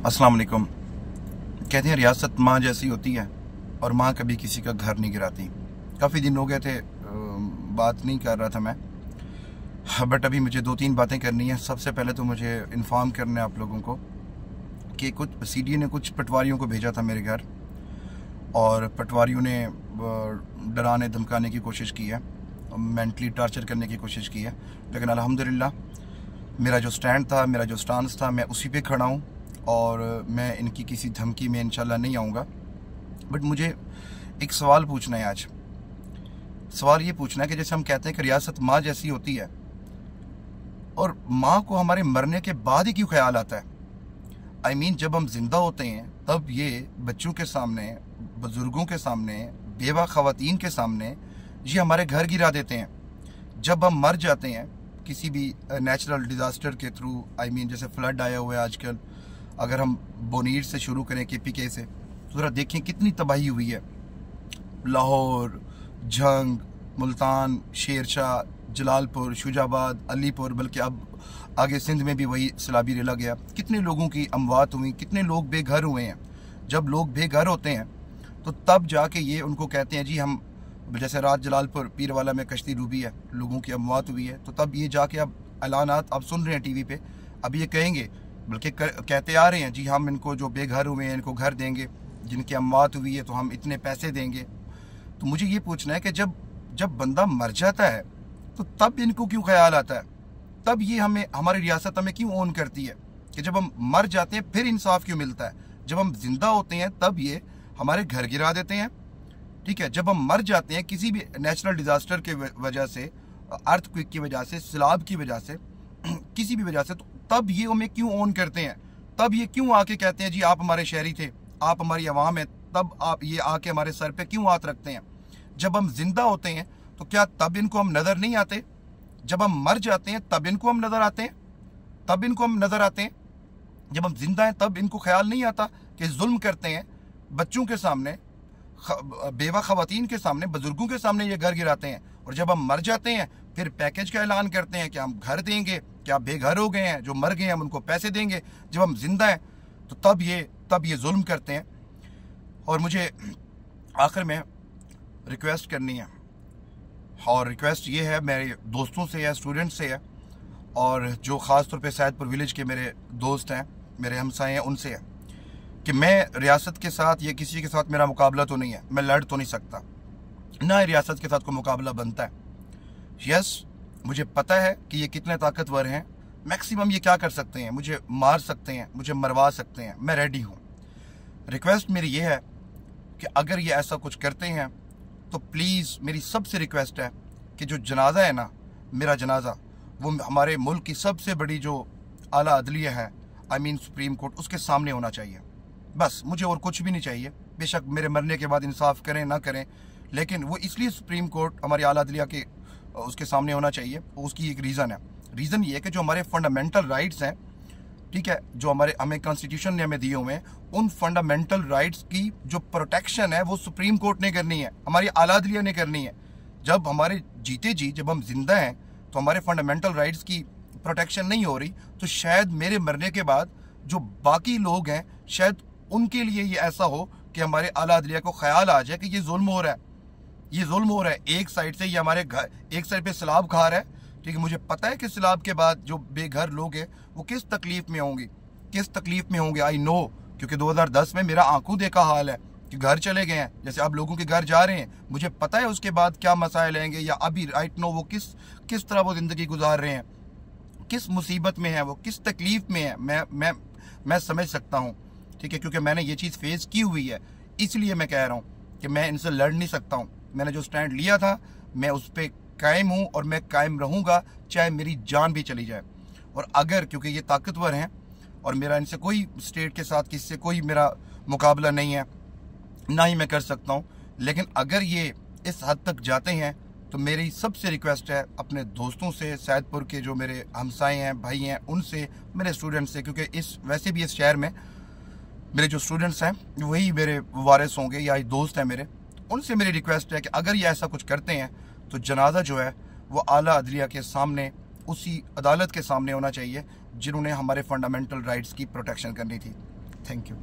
अस्सलाम वालेकुम। कहते हैं रियासत माँ जैसी होती है और माँ कभी किसी का घर नहीं गिराती। काफ़ी दिन हो गए थे बात नहीं कर रहा था मैं, बट अभी मुझे दो तीन बातें करनी है। सबसे पहले तो मुझे इन्फॉर्म करना है आप लोगों को कि कुछ सीडी ने कुछ पटवारियों को भेजा था मेरे घर, और पटवारियों ने डराने धमकाने की कोशिश की है, मेंटली टॉर्चर करने की कोशिश की है। लेकिन अल्हम्दुलिल्लाह मेरा जो स्टैंड था, मेरा जो स्टांस था, मैं उसी पे खड़ा हूँ और मैं इनकी किसी धमकी में इंशाल्लाह नहीं आऊँगा। बट मुझे एक सवाल पूछना है आज। सवाल ये पूछना है कि जैसे हम कहते हैं कि रियासत माँ जैसी होती है, और माँ को हमारे मरने के बाद ही क्यों ख्याल आता है? आई मीन जब हम जिंदा होते हैं तब ये बच्चों के सामने, बुजुर्गों के सामने, बेवा खवातीन के सामने ये हमारे घर गिरा देते हैं। जब हम मर जाते हैं किसी भी नेचुरल डिज़ास्टर के थ्रू, आई मीन जैसे फ्लड आया हुआ है आजकल, अगर हम बोनीर से शुरू करें KPK से, तो ज़रा देखें कितनी तबाही हुई है। लाहौर, झंग, मुल्तान, शेरशाह, जलालपुर, शुजाबाद, अलीपुर, बल्कि अब आगे सिंध में भी वही सैलाबी रेला गया। कितने लोगों की अमवात हुई, कितने लोग बेघर हुए हैं। जब लोग बेघर होते हैं तो तब जाके ये उनको कहते हैं जी हम, जैसे रात जलालपुर पीरवाला में कश्ती डूबी है, लोगों की अमवात हुई है, तो तब ये जाके अब ऐलानात आप सुन रहे हैं टीवी पे, अब ये कहेंगे, बल्कि कहते आ रहे हैं जी हम इनको जो बेघर हुए हैं इनको घर देंगे, जिनकी अमवात हुई है तो हम इतने पैसे देंगे। तो मुझे ये पूछना है कि जब बंदा मर जाता है तो तब इनको क्यों ख्याल आता है? तब ये हमें, हमारी रियासत हमें क्यों ओन करती है कि जब हम मर जाते हैं फिर इंसाफ क्यों मिलता है? जब हम जिंदा होते हैं तब ये हमारे घर गिरा देते हैं, ठीक है। जब हम मर जाते हैं किसी भी नेचुरल डिजास्टर के वजह से, अर्थक्वेक की वजह से, सैलाब की वजह से, किसी भी वजह से, तो तब ये हमें क्यों ओन करते हैं? तब ये क्यों आके कहते हैं जी आप हमारे शहरी थे, आप हमारी आवाम है, तब आप ये आके हमारे सर पे क्यों हाथ रखते हैं? जब हम जिंदा होते हैं तो क्या तब इनको हम नजर नहीं आते? जब हम मर जाते हैं तब इनको हम नजर आते हैं, तब इनको हम नजर आते हैं। जब हम जिंदा हैं तब इनको ख्याल नहीं आता कि जुल्म करते हैं बच्चों के सामने, बेवा खवातीन के सामने, बुजुर्गों के सामने ये घर गिराते हैं। और जब हम मर जाते हैं फिर पैकेज का ऐलान करते हैं कि हम घर देंगे, क्या बेघर हो गए हैं, जो मर गए हैं हम उनको पैसे देंगे। जब हम जिंदा हैं तो तब ये जुल्म करते हैं। और मुझे आखिर में रिक्वेस्ट करनी है, और रिक्वेस्ट ये है मेरे दोस्तों से है, स्टूडेंट से है, और जो ख़ास तौर पे सैदपुर विलेज के मेरे दोस्त हैं, मेरे हमसाए हैं, उनसे है कि मैं रियासत के साथ, ये किसी के साथ मेरा मुकाबला तो नहीं है, मैं लड़ तो नहीं सकता, ना ही रियासत के साथ कोई मुकाबला बनता है। यस, मुझे पता है कि ये कितने ताकतवर हैं, मैक्सिमम ये क्या कर सकते हैं, मुझे मार सकते हैं, मुझे मरवा सकते हैं, मैं रेडी हूँ। रिक्वेस्ट मेरी ये है कि अगर ये ऐसा कुछ करते हैं तो प्लीज़ मेरी सबसे रिक्वेस्ट है कि जो जनाजा है ना, मेरा जनाजा, वो हमारे मुल्क की सबसे बड़ी जो आला अदलिया है, आई मीन सुप्रीम कोर्ट, उसके सामने होना चाहिए। बस मुझे और कुछ भी नहीं चाहिए। बेशक मेरे मरने के बाद इंसाफ करें ना करें, लेकिन वो इसलिए सुप्रीम कोर्ट हमारी आला अदलिया के उसके सामने होना चाहिए। उसकी एक रीज़न है। रीज़न ये है कि जो हमारे फंडामेंटल राइट्स हैं, ठीक है, जो हमें कॉन्स्टिट्यूशन ने हमें दिए हुए हैं, उन फंडामेंटल राइट्स की जो प्रोटेक्शन है वो सुप्रीम कोर्ट ने करनी है, हमारी आला अदलिया ने करनी है। जब हमारे जीते जी, जब हम जिंदा हैं तो हमारे फंडामेंटल राइट्स की प्रोटेक्शन नहीं हो रही, तो शायद मेरे मरने के बाद जो बाकी लोग हैं, शायद उनके लिए ये ऐसा हो कि हमारे आला अदलिया को ख्याल आ जाए कि ये जुल्म हो रहा है, ये जुल्म हो रहा है। एक साइड से ये हमारे घर, एक साइड पे सैलाब खा रहा है, ठीक है। मुझे पता है कि सैलाब के बाद जो बेघर लोग हैं वो किस तकलीफ में होंगे, किस तकलीफ में होंगे, आई नो, क्योंकि 2010 में मेरा आंखों देखा हाल है कि घर चले गए हैं, जैसे आप लोगों के घर जा रहे हैं। मुझे पता है उसके बाद क्या मसाइल आएंगे, या अभी राइट नो वो किस तरह वो ज़िंदगी गुजार रहे हैं, किस मुसीबत में है वो, किस तकलीफ में है। मैं समझ सकता हूँ, ठीक है, क्योंकि मैंने ये चीज़ फेस की हुई है। इसलिए मैं कह रहा हूँ कि मैं इनसे लड़ नहीं सकता हूँ। मैंने जो स्टैंड लिया था मैं उस पर कायम हूँ और मैं कायम रहूँगा, चाहे मेरी जान भी चली जाए। और अगर, क्योंकि ये ताकतवर हैं और मेरा इनसे कोई, स्टेट के साथ किसी से कोई मेरा मुकाबला नहीं है, ना ही मैं कर सकता हूँ, लेकिन अगर ये इस हद तक जाते हैं तो मेरी सबसे रिक्वेस्ट है अपने दोस्तों से, सैदपुर के जो मेरे हमसाए हैं, भाई हैं, उनसे, मेरे स्टूडेंट्स से, क्योंकि वैसे भी इस शहर में मेरे जो स्टूडेंट्स हैं वही मेरे वारिस होंगे या दोस्त हैं मेरे, उनसे मेरी रिक्वेस्ट है कि अगर ये ऐसा कुछ करते हैं तो जनाजा जो है वो आला अदलिया के सामने, उसी अदालत के सामने होना चाहिए जिन्होंने हमारे फंडामेंटल राइट्स की प्रोटेक्शन करनी थी। Thank you.